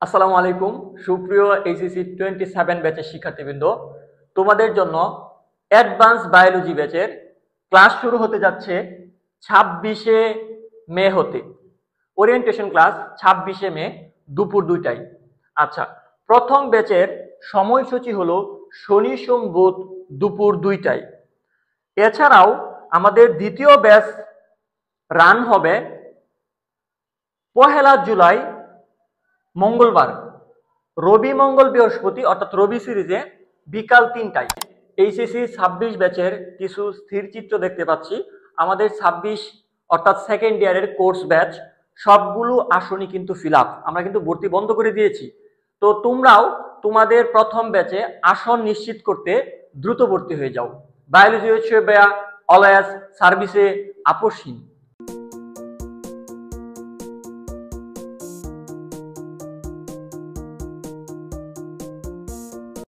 আসসালামু আলাইকুম সুপ্রিয় এইচএসসি 27 ব্যাচের শিক্ষার্থীবৃন্দ, তোমাদের জন্য অ্যাডভান্স বায়োলজি ব্যাচের ক্লাস শুরু হতে যাচ্ছে 26শে মে হতে। ওরিয়েন্টেশন ক্লাস 26শে মে দুপুর 2টায়। আচ্ছা, প্রথম ব্যাচের সময়সূচি হলো শনি সোম বুধ দুপুর 2টায়। এছাড়াও আমাদের দ্বিতীয় ব্যাচ রান হবে 1 জুলাই মঙ্গলবার, রবি মঙ্গল বৃহস্পতি অর্থাৎ রবি সিরিজে বিকাল 3টায়। এইচএসসি 26 ব্যাচের কিছু স্থির চিত্র দেখতে পাচ্ছি। আমাদের 26 অর্থাৎ সেকেন্ড ইয়ারের কোর্স ব্যাচ সবগুলো আসনই কিন্তু ফিল আপ, আমরা কিন্তু ভর্তি বন্ধ করে দিয়েছি। তো তোমরাও তোমাদের প্রথম ব্যাচে আসন নিশ্চিত করতে দ্রুত ভর্তি হয়ে যাও। বায়োলজি হচ্ছে অলওয়েজ সার্ভিসে আপোষহীন।